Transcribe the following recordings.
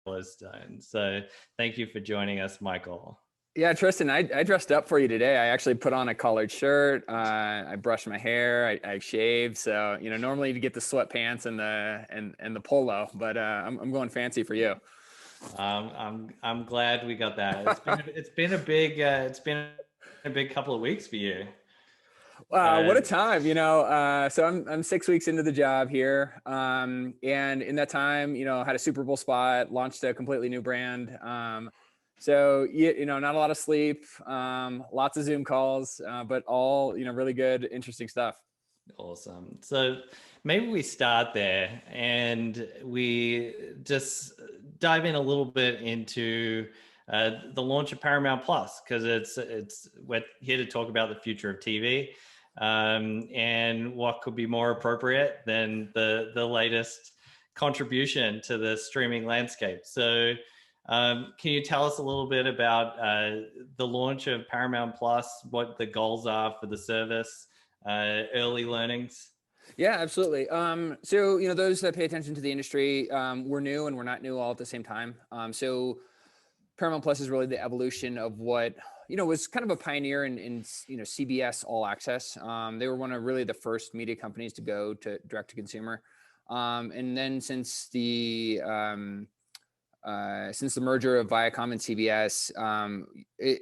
Yellowstone. So thank you for joining us, Michael. Yeah, Tristan, I dressed up for you today. I actually put on a collared shirt. I brushed my hair. I shaved. So, normally you get the sweatpants and the polo, but I'm going fancy for you. I'm glad we got that. It's been a big couple of weeks for you. What a time, So I'm 6 weeks into the job here, and in that time, had a Super Bowl spot, launched a completely new brand. So not a lot of sleep, lots of Zoom calls, but all really good, interesting stuff. Awesome. So maybe we start there and we just dive in a little bit into the launch of Paramount Plus, because we're here to talk about the future of TV, and what could be more appropriate than the latest contribution to the streaming landscape. So can you tell us a little bit about the launch of Paramount Plus, what the goals are for the service, early learnings? Yeah, absolutely. So, those that pay attention to the industry, we're new and we're not new all at the same time. So Paramount Plus is really the evolution of what, was kind of a pioneer in CBS All Access. They were one of really the first media companies to go to direct to consumer. And then since the merger of Viacom and CBS,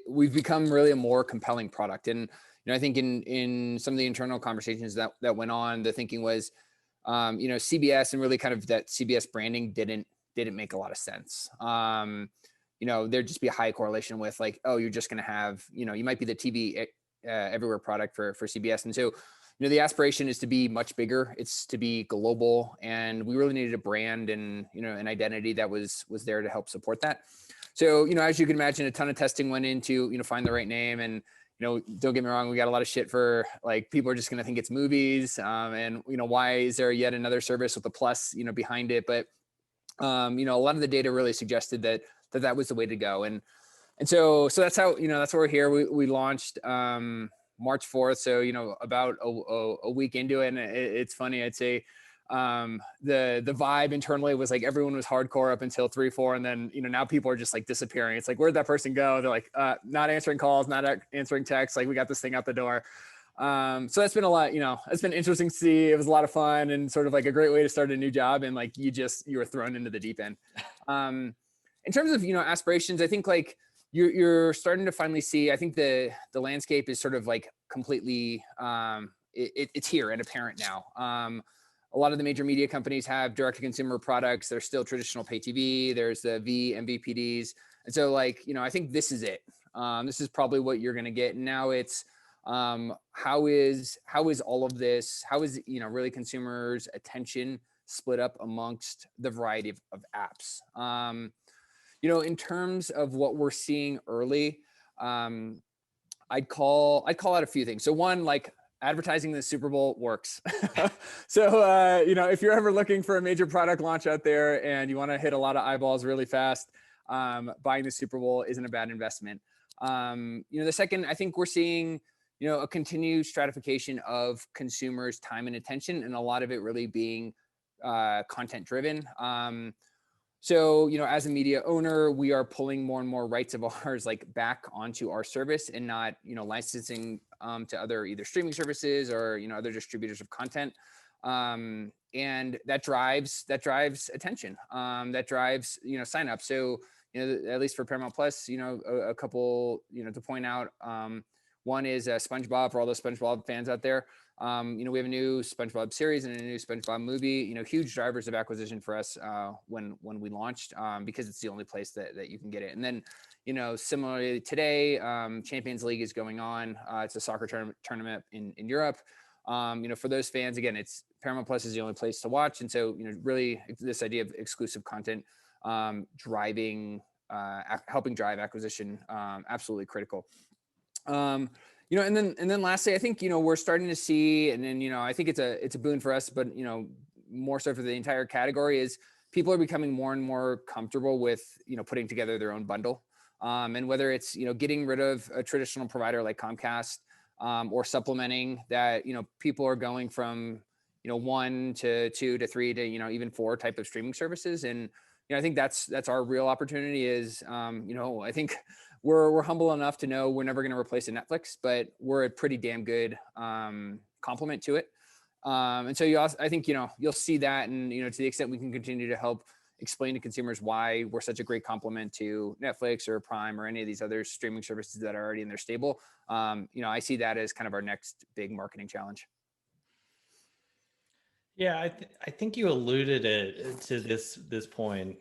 we've become really a more compelling product. And I think in some of the internal conversations that went on, the thinking was, CBS and really kind of that CBS branding didn't make a lot of sense. There'd just be a high correlation with like, oh, you're just going to have, you might be the TV everywhere product for CBS. And so, the aspiration is to be much bigger. It's to be global, and we really needed a brand and an identity that was there to help support that. So as you can imagine, a ton of testing went into find the right name. And don't get me wrong, we got a lot of shit for like people are just going to think it's movies, and why is there yet another service with a plus behind it? But a lot of the data really suggested that was the way to go. And so that's how that's why we're here. We launched March 4th. So, about a week into it. And it's funny, I'd say the vibe internally was like everyone was hardcore up until 3-4. And then, now people are just like disappearing. It's like, where'd that person go? They're like, not answering calls, not answering texts. Like we got this thing out the door. So that's been a lot, it's been interesting to see. It was a lot of fun and sort of like a great way to start a new job. And like, you were thrown into the deep end. In terms of, aspirations, I think like, you're starting to finally see, I think the landscape is sort of like completely, it's here and apparent now. A lot of the major media companies have direct to consumer products. There's still traditional pay TV. There's the MVPDs. And so like, I think this is it. This is probably what you're going to get. And now it's, how is all of this, how is, really consumers' attention split up amongst the variety of apps? In terms of what we're seeing early, I'd call out a few things. So one, like advertising the Super Bowl works. So, if you're ever looking for a major product launch out there and you want to hit a lot of eyeballs really fast, buying the Super Bowl isn't a bad investment. The second, I think we're seeing, a continued stratification of consumers' time and attention, and a lot of it really being content driven. So, as a media owner, we are pulling more and more rights of ours like back onto our service and not, licensing to other either streaming services or, other distributors of content. And that drives attention. That drives, sign up. So, at least for Paramount Plus, a couple, to point out, one is SpongeBob for all those SpongeBob fans out there. We have a new SpongeBob series and a new SpongeBob movie, huge drivers of acquisition for us when we launched, because it's the only place that you can get it. And then, similarly today, Champions League is going on. It's a soccer tournament in Europe. For those fans, again, it's Paramount Plus is the only place to watch. And so, really this idea of exclusive content helping drive acquisition, absolutely critical. And then lastly, I think, we're starting to see, and then, I think it's a boon for us, but, more so for the entire category is people are becoming more and more comfortable with, putting together their own bundle. And whether it's, getting rid of a traditional provider like Comcast, or supplementing that, people are going from, 1 to 2 to 3 to, even 4 type of streaming services. And, I think that's our real opportunity is, I think we're humble enough to know we're never going to replace a Netflix, but we're a pretty damn good complement to it. And so I think, you'll see that, and, to the extent we can continue to help explain to consumers why we're such a great complement to Netflix or Prime or any of these other streaming services that are already in their stable. I see that as kind of our next big marketing challenge. Yeah, I think you alluded to this point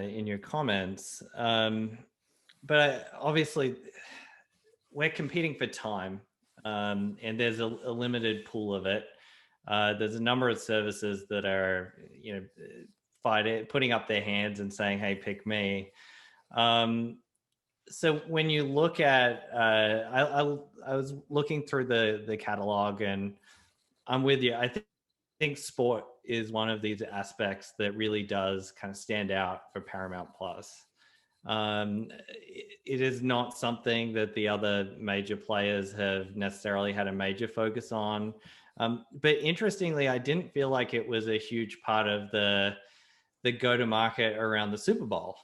in your comments, but obviously we're competing for time, and there's a limited pool of it. There's a number of services that are, putting up their hands and saying, "Hey, pick me." So when you look at, I was looking through the catalog, and I'm with you. I think sport is one of these aspects that really does kind of stand out for Paramount Plus. It is not something that the other major players have necessarily had a major focus on. But interestingly, I didn't feel like it was a huge part of the go-to-market around the Super Bowl.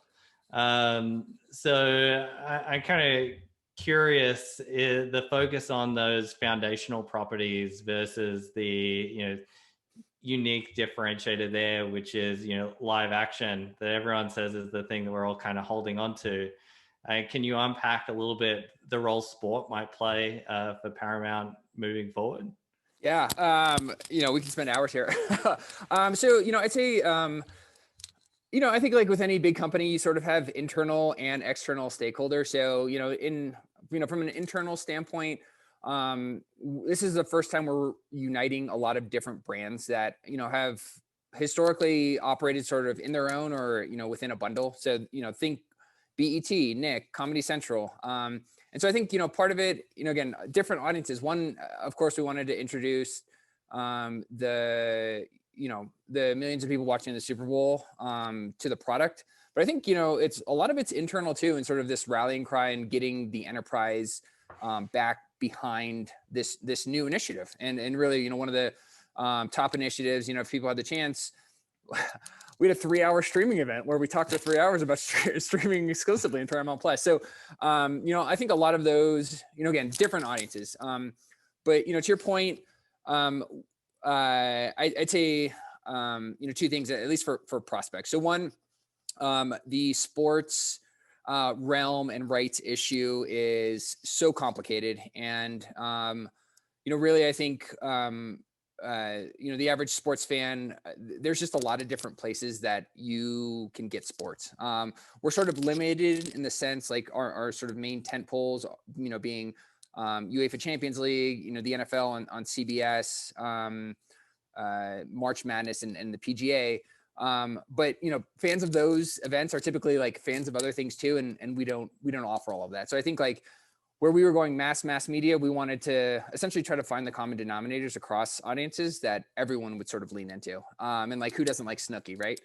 So I'm kind of curious, the focus on those foundational properties versus the, unique differentiator there, which is, live action, that everyone says is the thing that we're all kind of holding on to. Can you unpack a little bit the role sport might play for Paramount moving forward? Yeah. We can spend hours here. So, I'd say, I think like with any big company, you sort of have internal and external stakeholders. So, from an internal standpoint, this is the first time we're uniting a lot of different brands that, have historically operated sort of in their own or, within a bundle. So, think BET, Nick, Comedy Central. And so I think, part of it, again, different audiences. One, of course, we wanted to introduce the millions of people watching the Super Bowl to the product. But I think, it's a lot of it's internal too, and sort of this rallying cry and getting the enterprise back behind this new initiative. And really, one of the top initiatives, if people had the chance, we had a 3-hour streaming event where we talked for 3 hours about streaming exclusively in Paramount Plus. So, I think a lot of those, again, different audiences. But, to your point, I'd say, two things, at least for prospects. So one, the sports realm and rights issue is so complicated. And, really, I think, the average sports fan, there's just a lot of different places that you can get sports. We're sort of limited in the sense, like our sort of main tent poles, being UEFA Champions League, the NFL on CBS, March Madness and the PGA. But fans of those events are typically like fans of other things too, and we don't offer all of that. So I think like where we were going mass media, we wanted to essentially try to find the common denominators across audiences that everyone would sort of lean into. And like, who doesn't like Snooki, right?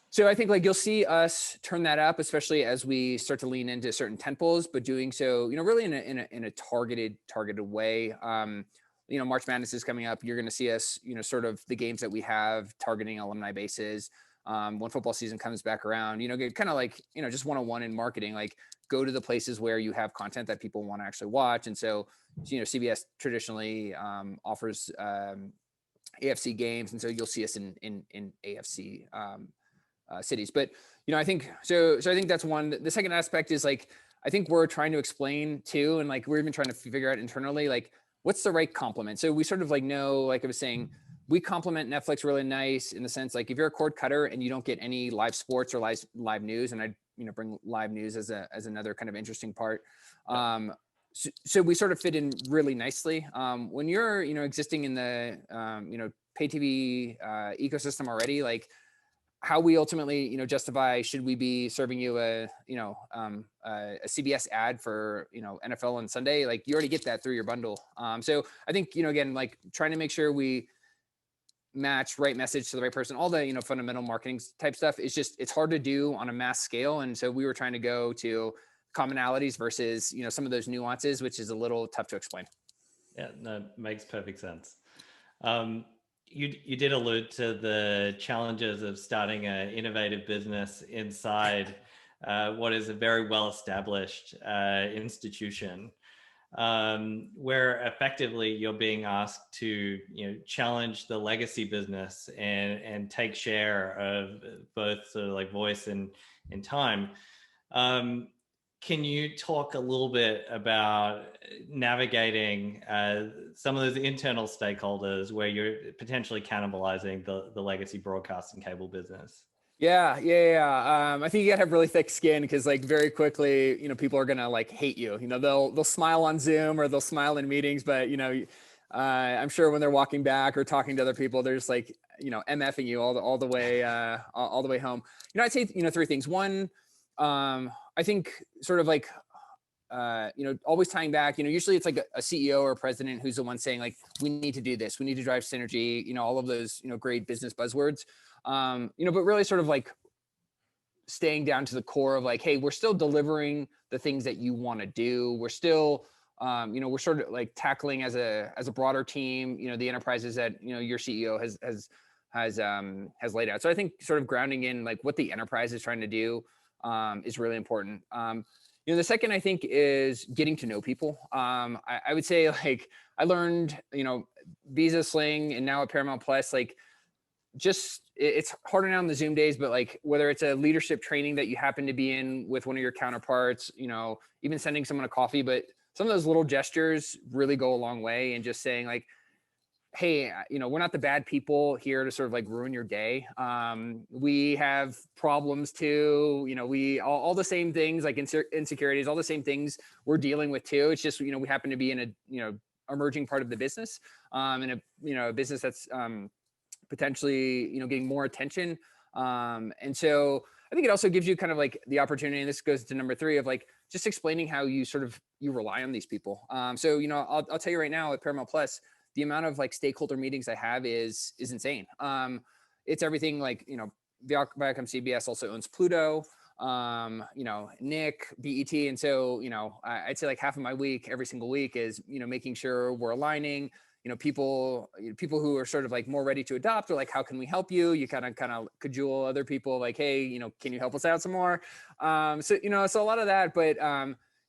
So I think like you'll see us turn that up, especially as we start to lean into certain tentpoles, but doing so, really in a targeted way. March Madness is coming up. You're going to see us, sort of the games that we have targeting alumni bases. When football season comes back around, get kind of like, just 101 in marketing, like go to the places where you have content that people want to actually watch. And so, CBS traditionally offers AFC games. And so you'll see us in AFC cities. But, I think, so I think that's one. The second aspect is like, I think we're trying to explain too, and like, we're even trying to figure out internally, like, what's the right complement? So we sort of like know, like I was saying, we complement Netflix really nice in the sense, like if you're a cord cutter and you don't get any live sports or live news, and I bring live news as another kind of interesting part. So we sort of fit in really nicely. When you're existing in the pay TV ecosystem already, like how we ultimately justify, should we be serving you a CBS ad for NFL on Sunday? Like you already get that through your bundle. So I think again, like trying to make sure we match right message to the right person, all the fundamental marketing type stuff is just, it's hard to do on a mass scale. And so we were trying to go to commonalities versus some of those nuances, which is a little tough to explain. Yeah, no, makes perfect sense. you did allude to the challenges of starting an innovative business inside what is a very well-established institution, where effectively you're being asked to, challenge the legacy business and take share of both sort of like voice and time. Um, can you talk a little bit about navigating some of those internal stakeholders where you're potentially cannibalizing the legacy broadcast and cable business? Yeah. I think you gotta have really thick skin because like very quickly, people are gonna like hate you. They'll smile on Zoom or they'll smile in meetings, but I'm sure when they're walking back or talking to other people, they're just like, MFing you all the way all the way home. I'd say three things. One, I think sort of like always tying back, usually it's like a CEO or a president who's the one saying like, we need to do this, we need to drive synergy, all of those, great business buzzwords. But really sort of like staying down to the core of like, hey, we're still delivering the things that you want to do. We're still, we're sort of like tackling as a broader team, the enterprises that, your CEO has laid out. So I think sort of grounding in like what the enterprise is trying to do is really important. The second I think is getting to know people. I would say like I learned, Visa Sling and now at Paramount Plus, like it's harder now in the Zoom days, but like whether it's a leadership training that you happen to be in with one of your counterparts, even sending someone a coffee, but some of those little gestures really go a long way. And just saying like, hey, we're not the bad people here to sort of like ruin your day. We have problems too. We all the same things like insecurities, all the same things we're dealing with too. It's just, we happen to be in a, emerging part of the business, and a business that's potentially, getting more attention. And so I think it also gives you kind of like the opportunity, and this goes to number three of like, just explaining how you rely on these people. So, I'll tell you right now at Paramount Plus, the amount of like stakeholder meetings I have is insane. It's everything like, ViacomCBS also owns Pluto, Nick, BET. And so, I'd say like half of my week, every single week is, making sure we're aligning, people who are sort of like more ready to adopt, or like, how can we help you? You kind of cajole other people like, hey, can you help us out some more? So a lot of that, but,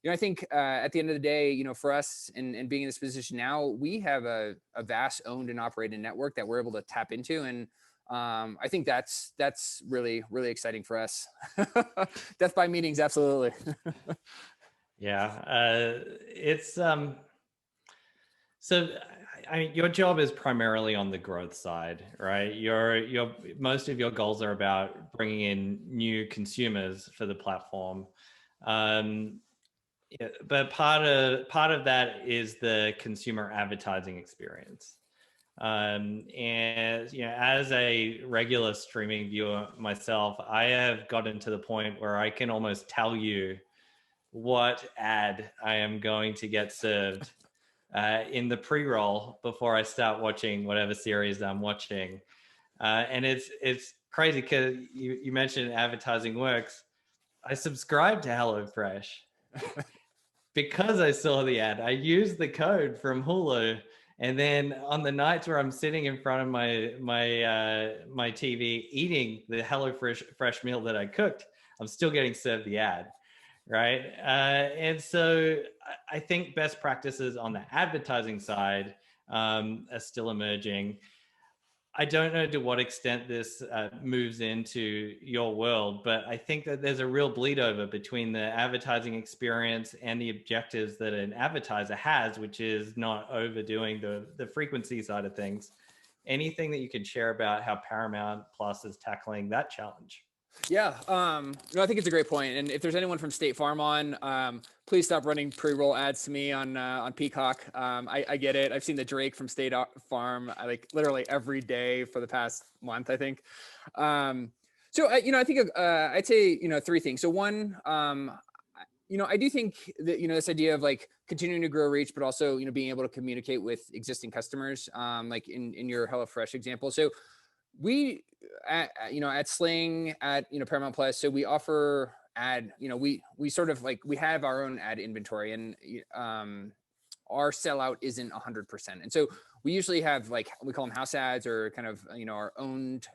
I think at the end of the day, for us and being in this position now, we have a vast owned and operated network that we're able to tap into. And I think that's really, really exciting for us. Death by meetings. Absolutely. Yeah. It's so I mean, your job is primarily on the growth side, right? Your most of your goals are about bringing in new consumers for the platform. Yeah, but part of that is the consumer advertising experience. And as a regular streaming viewer myself, I have gotten to the point where I can almost tell you what ad I am going to get served in the pre-roll before I start watching whatever series I'm watching. And it's crazy because you mentioned advertising works. I subscribe to HelloFresh because I saw the ad. I used the code from Hulu, and then on the nights where I'm sitting in front of my TV eating the fresh meal that I cooked, I'm still getting served the ad, right? And so I think best practices on the advertising side are still emerging. I don't know to what extent this moves into your world, but I think that there's a real bleed over between the advertising experience and the objectives that an advertiser has, which is not overdoing the frequency side of things. Anything that you can share about how Paramount Plus is tackling that challenge? Yeah, no, I think it's a great point. And if there's anyone from State Farm on, please stop running pre-roll ads to me on Peacock. I get it. I've seen the Drake from State Farm like literally every day for the past month, I think. So I think I'd say three things. So one, I do think that this idea of like continuing to grow reach, but also being able to communicate with existing customers, like in your HelloFresh example. So we at Sling at Paramount Plus, so we offer ad, we sort of like we have our own ad inventory, and our sellout isn't 100%, and so we usually have like, we call them house ads or kind of, our owned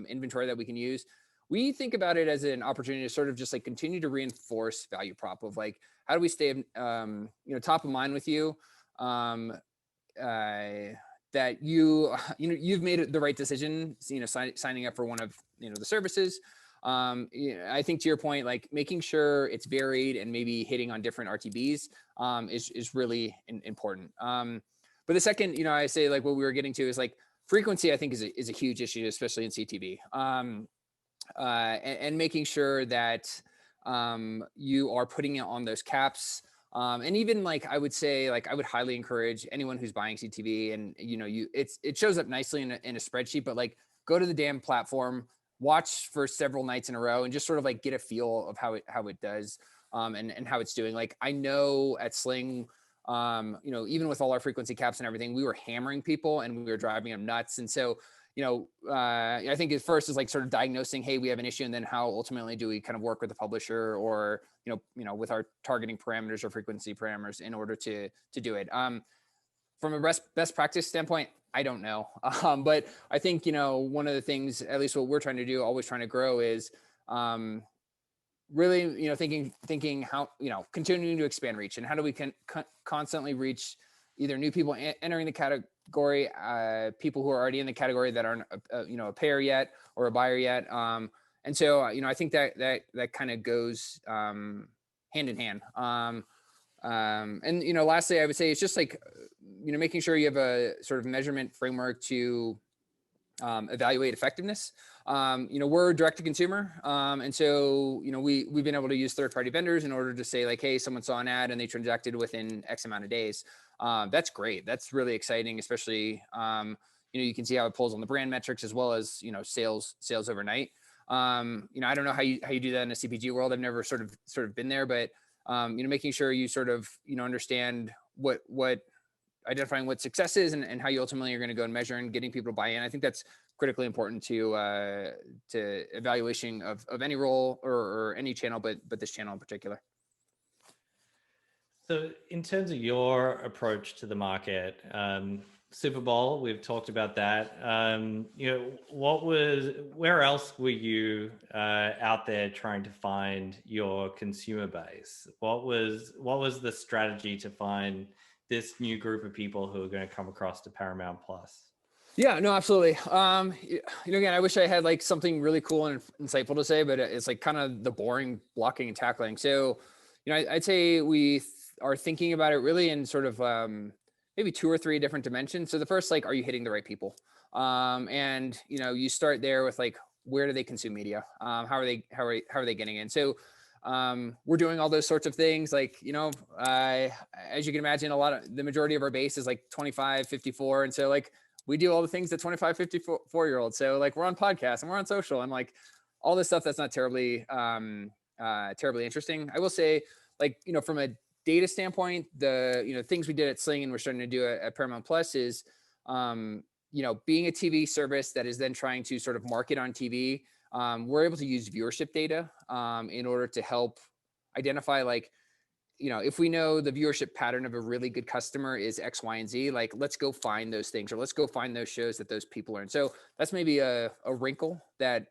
inventory that we can use. We think about it as an opportunity to sort of just like continue to reinforce value prop of like, how do we stay, top of mind with you? That you've made the right decision, signing up for one of, the services. I think to your point, like making sure it's varied and maybe hitting on different RTBs is really important. But the second, I say like what we were getting to is like frequency, I think is a huge issue, especially in CTV. And making sure that you are putting it on those caps. And even like, I would say, like, I would highly encourage anyone who's buying CTV and, it shows up nicely in a spreadsheet, but like go to the damn platform, watch for several nights in a row and just sort of like get a feel of how it does, and how it's doing. Like, I know at Sling, even with all our frequency caps and everything, we were hammering people and we were driving them nuts. And so, I think at first is like sort of diagnosing, hey, we have an issue. And then how ultimately do we kind of work with the publisher or, with our targeting parameters or frequency parameters in order to do it. From a best practice standpoint, I don't know. But I think, one of the things, at least what we're trying to do, always trying to grow is, really, thinking how, continuing to expand reach and how do we constantly reach either new people entering the category, people who are already in the category that aren't, a payer yet or a buyer yet. And so, I think that kind of goes hand in hand. And, lastly, I would say it's just like, making sure you have a sort of measurement framework to evaluate effectiveness. We're direct to consumer. And so, we've been able to use third-party vendors in order to say like, hey, someone saw an ad and they transacted within X amount of days. That's great. That's really exciting, especially, you can see how it pulls on the brand metrics as well as, sales overnight. I don't know how you do that in a CPG world. I've never sort of been there, but, making sure you sort of, understand what identifying what success is and how you ultimately are going to go and measure and getting people to buy in. I think that's critically important to evaluation of any role or any channel, but this channel in particular. So in terms of your approach to the market, Super Bowl, we've talked about that. Where else were you out there trying to find your consumer base? What was the strategy to find this new group of people who are going to come across to Paramount Plus? Yeah, no, absolutely. Again, I wish I had like something really cool and insightful to say, but it's like kind of the boring blocking and tackling. So, I'd say we are thinking about it really in sort of maybe 2 or 3 different dimensions. So the first, like, are you hitting the right people? And you start there with like, where do they consume media? How are they getting in? So we're doing all those sorts of things. Like, as you can imagine, the majority of our base is like 25, 54. And so like, we do all the things that 25, 54 year olds. So like, we're on podcasts and we're on social and like all this stuff that's not terribly interesting. I will say, like, from a data standpoint, the, things we did at Sling and we're starting to do at Paramount Plus is, being a TV service that is then trying to sort of market on TV. We're able to use viewership data in order to help identify, like, if we know the viewership pattern of a really good customer is X, Y, and Z, like, let's go find those things or let's go find those shows that those people are in. So that's maybe a wrinkle that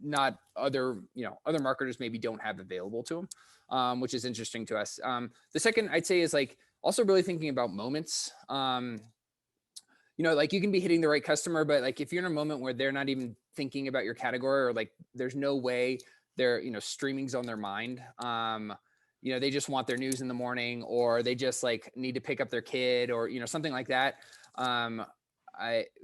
not other marketers maybe don't have available to them, which is interesting to us. The second I'd say is like also really thinking about moments. Like, you can be hitting the right customer, but like, if you're in a moment where they're not even thinking about your category or like, there's no way they're, streaming's on their mind. They just want their news in the morning, or they just like need to pick up their kid or, something like that.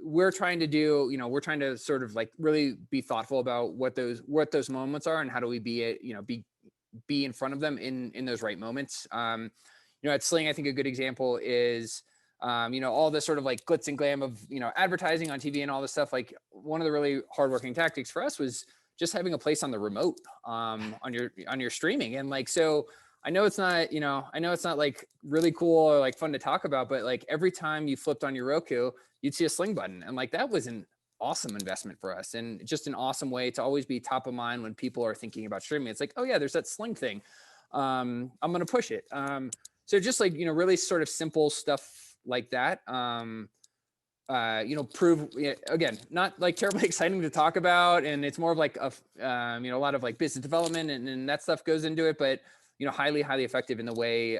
We're trying to sort of like really be thoughtful about what those moments are and how do we be in front of them in those right moments. At Sling, I think a good example is, all this sort of like glitz and glam of, advertising on TV and all this stuff. Like, one of the really hardworking tactics for us was just having a place on the remote, on your streaming. And like, so I know it's not like really cool or like fun to talk about, but like every time you flipped on your Roku, you'd see a Sling button. And like, that was an awesome investment for us and just an awesome way to always be top of mind when people are thinking about streaming. It's like, oh yeah, there's that Sling thing. I'm going to push it. So just like, really sort of simple stuff like that. prove, again, not like terribly exciting to talk about. And it's more of like a lot of like business development and that stuff goes into it, but, highly, highly effective in the way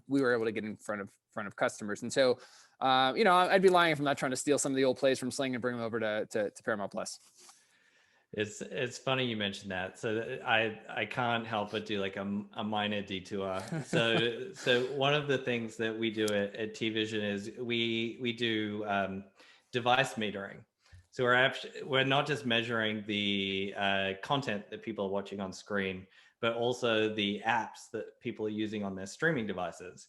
we were able to get in front of customers. And so, I'd be lying if I'm not trying to steal some of the old plays from Sling and bring them over to Paramount Plus. It's funny you mentioned that. So I can't help but do like a minor detour. So one of the things that we do at TVision is we do device metering. So we're not just measuring the content that people are watching on screen, but also the apps that people are using on their streaming devices.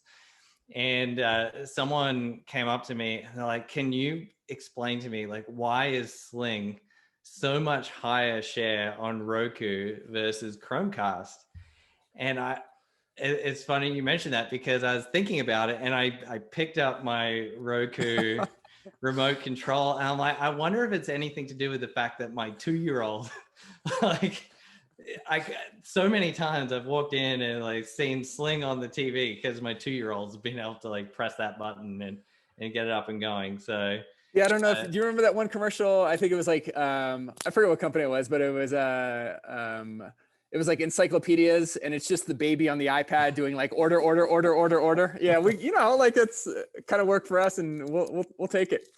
And someone came up to me and they're like, "Can you explain to me like why is Sling so much higher share on Roku versus Chromecast?" And it's funny you mentioned that because I was thinking about it and I picked up my Roku remote control and I'm like, I wonder if it's anything to do with the fact that my 2-year-old, like, so many times I've walked in and like seen Sling on the TV because my 2-year-old's been able to like press that button and get it up and going. So yeah, I don't know do you remember that one commercial? I think it was like I forget what company it was, but it was like encyclopedias, and it's just the baby on the iPad doing like order. Yeah, we like it's kind of worked for us, and we'll take it.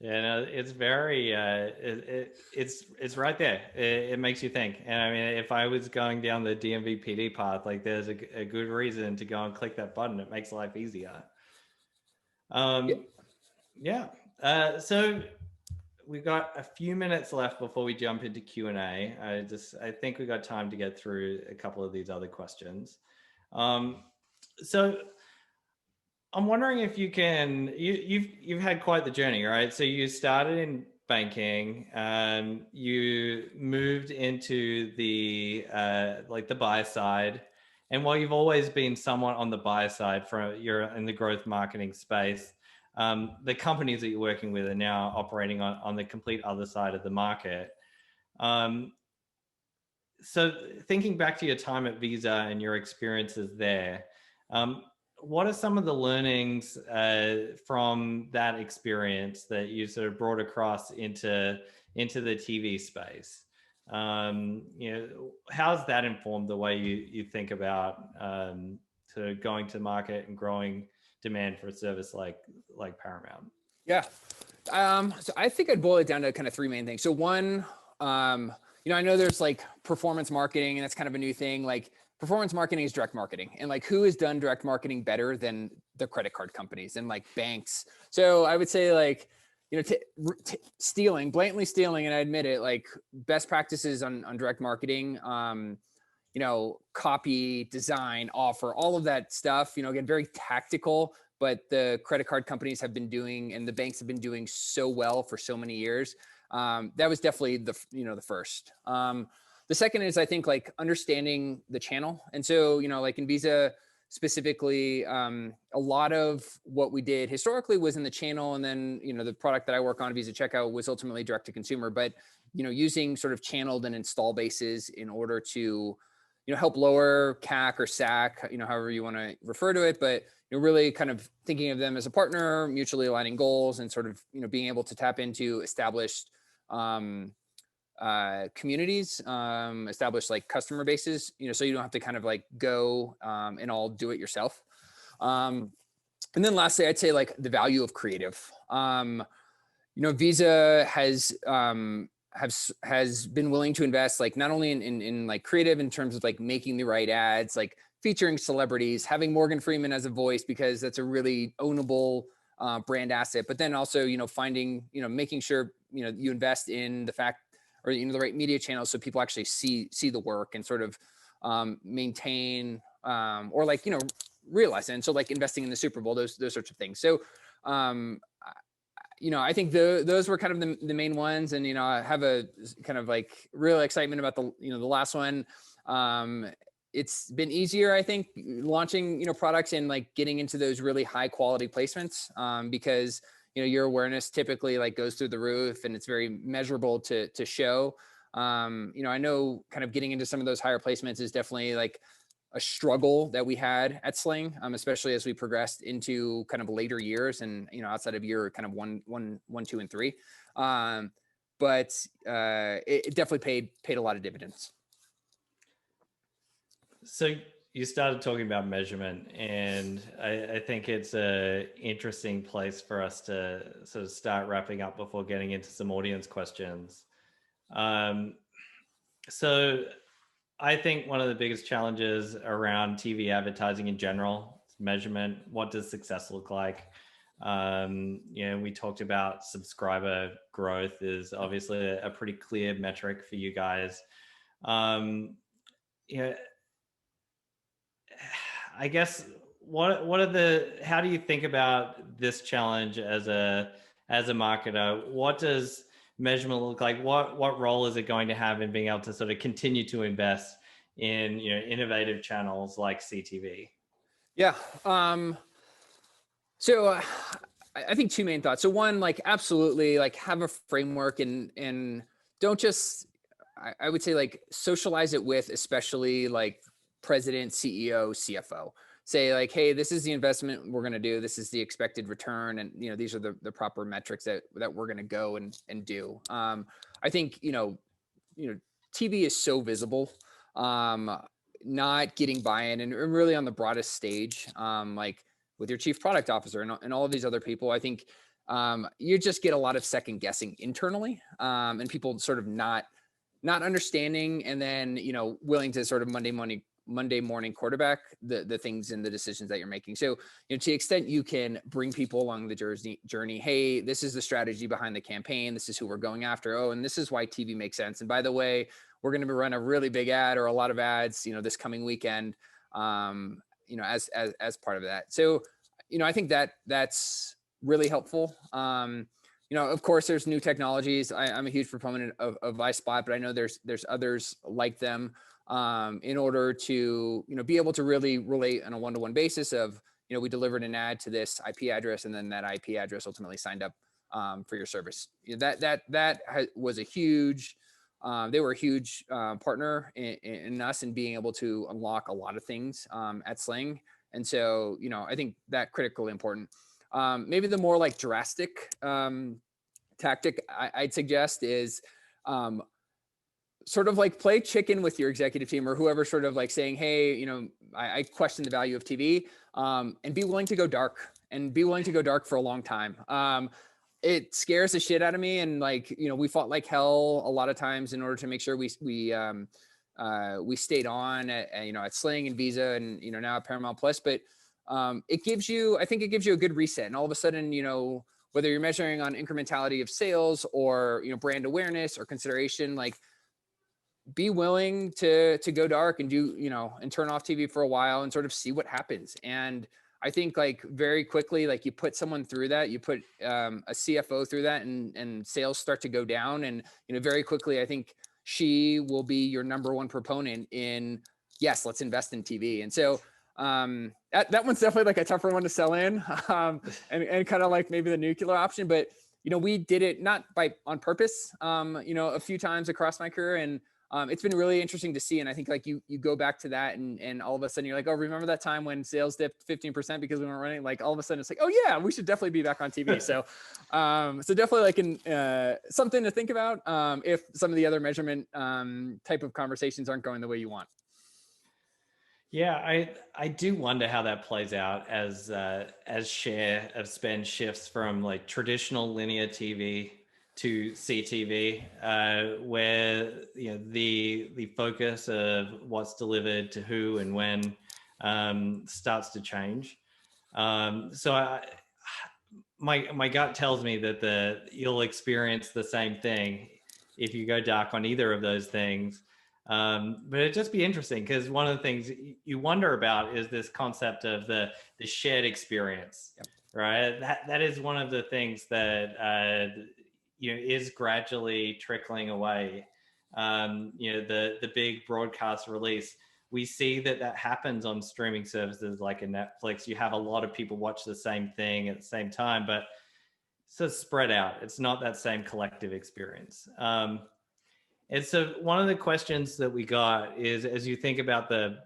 Yeah, no, it's very it's right there. It makes you think. And I mean, if I was going down the DMV PD path, like there's a good reason to go and click that button. It makes life easier. Yeah. So we've got a few minutes left before we jump into Q&A. I think we got time to get through a couple of these other questions. So I'm wondering if you can, you've had quite the journey, right? So you started in banking, you moved into the like the buy side, and while you've always been somewhat on the buy side, you're in the growth marketing space, the companies that you're working with are now operating on the complete other side of the market. So thinking back to your time at Visa and your experiences there, what are some of the learnings from that experience that you sort of brought across into the TV space? How's that informed the way you think about sort of going to market and growing demand for a service like Paramount? Yeah. So I think I'd boil it down to kind of three main things. So one, I know there's like performance marketing, and that's kind of a new thing. Like performance marketing is direct marketing, and like who has done direct marketing better than the credit card companies and like banks? So I would say like, blatantly stealing, and I admit it, like best practices on direct marketing, copy, design, offer, all of that stuff, again, very tactical, but the credit card companies have been doing, and the banks have been doing so well for so many years. That was definitely the first. The second is, I think, like understanding the channel. And so, like in Visa specifically, a lot of what we did historically was in the channel. And then, the product that I work on, Visa Checkout, was ultimately direct to consumer, but, using sort of channeled and install bases in order to, help lower CAC or SAC, however you want to refer to it, but really kind of thinking of them as a partner, mutually aligning goals, and sort of, being able to tap into established communities, established like customer bases, so you don't have to kind of like go and all do it yourself. And then lastly, I'd say like the value of creative. Visa has been willing to invest like not only in like creative in terms of like making the right ads, like featuring celebrities, having Morgan Freeman as a voice, because that's a really ownable brand asset, but then also, finding, making sure, you invest in the fact, or, the right media channels so people actually see the work and sort of maintain or like, realize it. And so like investing in the Super Bowl, those sorts of things. So, I think those were kind of the main ones. And, I have a kind of like real excitement about the last one. It's been easier, I think, launching, products and like getting into those really high quality placements because, your awareness typically like goes through the roof and it's very measurable to show. I know kind of getting into some of those higher placements is definitely like a struggle that we had at Sling, especially as we progressed into kind of later years and, outside of year kind of one, 2, and 3. But it definitely paid a lot of dividends. So you started talking about measurement, and I think it's a interesting place for us to sort of start wrapping up before getting into some audience questions. So I think one of the biggest challenges around TV advertising in general is measurement. What does success look like? We talked about subscriber growth is obviously a pretty clear metric for you guys. I guess how do you think about this challenge as a marketer? What does measurement look like? What role is it going to have in being able to sort of continue to invest in innovative channels like CTV? Yeah. So I think two main thoughts. So one, like, absolutely, like, have a framework and don't just, I would say, like, socialize it with, especially like president, CEO, CFO. Say like, hey, this is the investment we're going to do. This is the expected return. And, these are the proper metrics that we're going to go and do. I think, TV is so visible, not getting buy-in and really on the broadest stage, like with your chief product officer and all of these other people, I think you just get a lot of second guessing internally, and people sort of not understanding, and then, willing to sort of Monday morning quarterback the things and the decisions that you're making. So, to the extent you can bring people along the journey, hey, this is the strategy behind the campaign. This is who we're going after. Oh, and this is why TV makes sense. And by the way, we're going to run a really big ad or a lot of ads, this coming weekend, as part of that. So, I think that's really helpful. Of course, there's new technologies. I'm a huge proponent of iSpot, but I know there's others like them, in order to, be able to really relate on a one-to-one basis of, we delivered an ad to this IP address, and then that IP address ultimately signed up for your service. Was a huge, they were a huge partner in us and being able to unlock a lot of things at Sling. And so, I think that critically important. Maybe the more like drastic tactic I'd suggest is sort of like play chicken with your executive team or whoever, sort of like saying, hey, I question the value of TV, and be willing to go dark for a long time. It scares the shit out of me. And like, we fought like hell a lot of times in order to make sure we stayed on at Sling and Visa and, now at Paramount Plus, but I think it gives you a good reset. And all of a sudden, whether you're measuring on incrementality of sales or, brand awareness or consideration, like, be willing to go dark and do, and turn off TV for a while and sort of see what happens. And I think like very quickly, like you put someone through that, you put a CFO through that, and sales start to go down. And, very quickly, I think she will be your number one proponent in, yes, let's invest in TV. And so that one's definitely like a tougher one to sell in, and kind of like maybe the nuclear option, but, we did it not on purpose, a few times across my career. And it's been really interesting to see. And I think like you go back to that and all of a sudden you're like, oh, remember that time when sales dipped 15% because we weren't running? Like all of a sudden it's like, oh yeah, we should definitely be back on TV. So, so definitely like something to think about if some of the other measurement type of conversations aren't going the way you want. Yeah, I do wonder how that plays out as share of spend shifts from like traditional linear TV to CTV, where the focus of what's delivered to who and when starts to change. So my gut tells me that you'll experience the same thing if you go dark on either of those things. But it'd just be interesting because one of the things you wonder about is this concept of the shared experience, yep. Right? That is one of the things that is gradually trickling away. The big broadcast release, we see that happens on streaming services like a Netflix. You have a lot of people watch the same thing at the same time, but it's spread out. It's not that same collective experience. And so one of the questions that we got is, as you think about the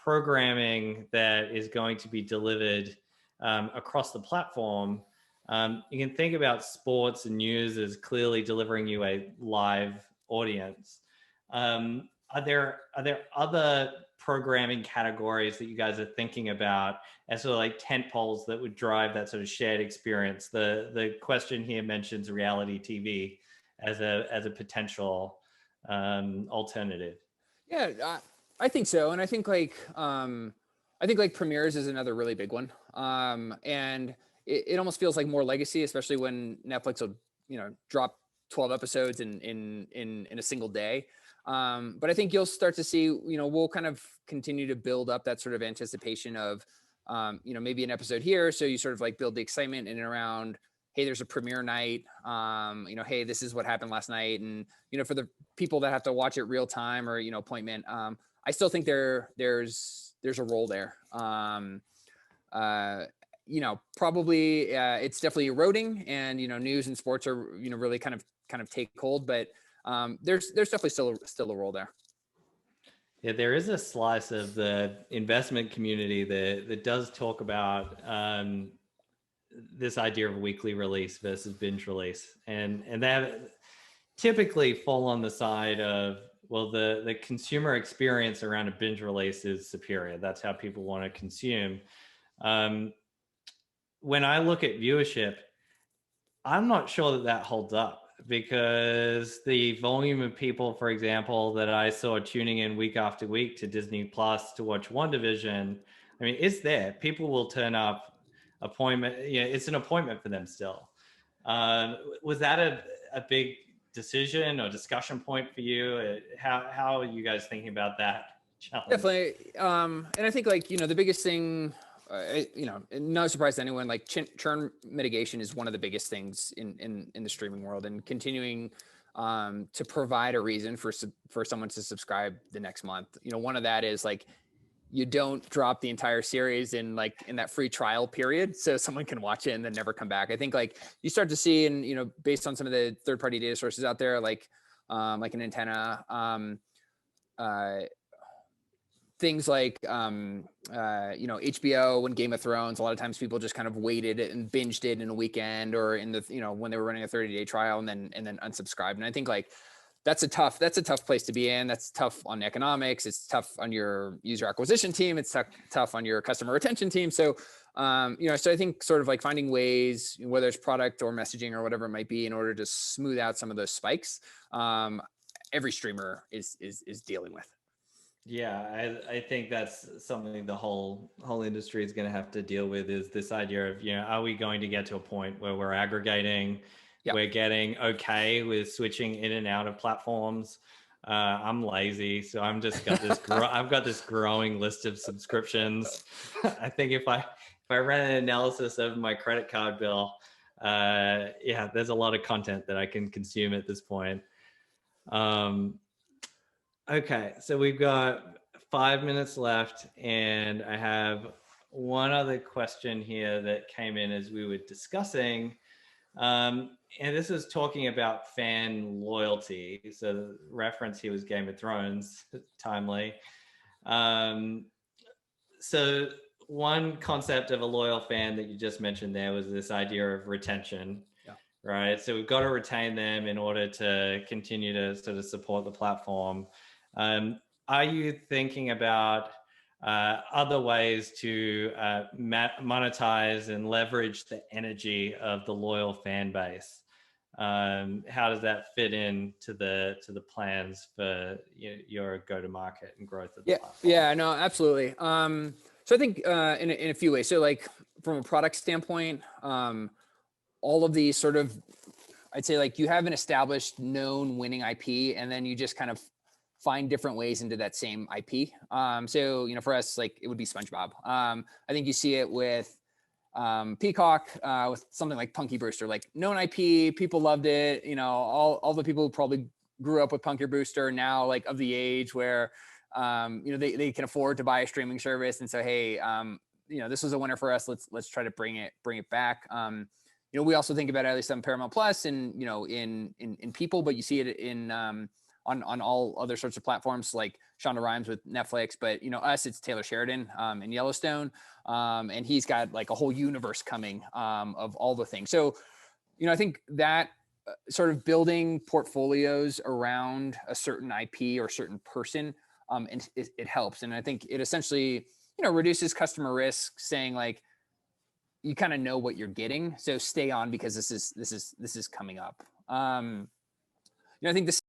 programming that is going to be delivered across the platform, you can think about sports and news as clearly delivering you a live audience. Are there other programming categories that you guys are thinking about as sort of like tent poles that would drive that sort of shared experience? The question here mentions reality TV as a potential alternative. Yeah, I think so, and I think like premieres is another really big one, and it almost feels like more legacy, especially when Netflix will drop 12 episodes in a single day. But I think you'll start to see, we'll kind of continue to build up that sort of anticipation of, maybe an episode here. So you sort of like build the excitement in and around, hey, there's a premiere night. Hey, this is what happened last night. And, for the people that have to watch it real time or, appointment, I still think there's a role there. Probably it's definitely eroding, and, news and sports are, really kind of take hold, but there's definitely still a role there. Yeah, there is a slice of the investment community that does talk about this idea of weekly release versus binge release, and that typically fall on the side of, well, the consumer experience around a binge release is superior. That's how people want to consume. When I look at viewership, I'm not sure that holds up, because the volume of people, for example, that I saw tuning in week after week to Disney Plus to watch WandaVision, I mean, it's there. People will turn up. Appointment, it's an appointment for them still. Was that a big decision or discussion point for you? How are you guys thinking about that challenge? Definitely. And I think the biggest thing, no surprise to anyone, like churn mitigation is one of the biggest things in the streaming world, and continuing to provide a reason for someone to subscribe the next month. One of that is like, you don't drop the entire series in that free trial period, so someone can watch it and then never come back. I think you start to see, and based on some of the third-party data sources out there, like an antenna, things like HBO when Game of Thrones, a lot of times people just kind of waited and binged it in a weekend, or in the when they were running a 30-day trial and then unsubscribed. And I think that's a tough place to be in. That's tough on economics. It's tough on your user acquisition team. It's tough on your customer retention team. So, so I think sort of like finding ways, whether it's product or messaging or whatever it might be, in order to smooth out some of those spikes, every streamer is dealing with. Yeah, I think that's something the whole industry is going to have to deal with, is this idea of, are we going to get to a point where we're aggregating? Yep. We're getting okay with switching in and out of platforms. I'm lazy, so I'm just got this. I've got this growing list of subscriptions. I think if I ran an analysis of my credit card bill, there's a lot of content that I can consume at this point. Okay, so we've got 5 minutes left, and I have one other question here that came in as we were discussing. And this is talking about fan loyalty. So the reference here was Game of Thrones, timely. So one concept of a loyal fan that you just mentioned there was this idea of retention, right? So we've got to retain them in order to continue to sort of support the platform. Are you thinking about other ways to monetize and leverage the energy of the loyal fan base? How does that fit into the plans for your go-to-market and growth of the platform? Yeah, no, absolutely. So I think in a few ways. So from a product standpoint, all of these sort of, I'd say you have an established known winning IP, and then you just kind of find different ways into that same IP. So, for us, it would be SpongeBob. I think you see it with Peacock, with something like Punky Brewster, known IP, people loved it. All the people who probably grew up with Punky Brewster now, of the age where, they can afford to buy a streaming service. And so, hey, this was a winner for us. Let's try to bring it back. We also think about it, at least on Paramount Plus and, in people, but you see it in, on all other sorts of platforms, like Shonda Rhimes with Netflix, but us, it's Taylor Sheridan in Yellowstone, and he's got like a whole universe coming of all the things. So I think that sort of building portfolios around a certain IP or certain person, and it helps. And I think it essentially, reduces customer risk, saying like, you kind of know what you're getting, so stay on because this is coming up. I think this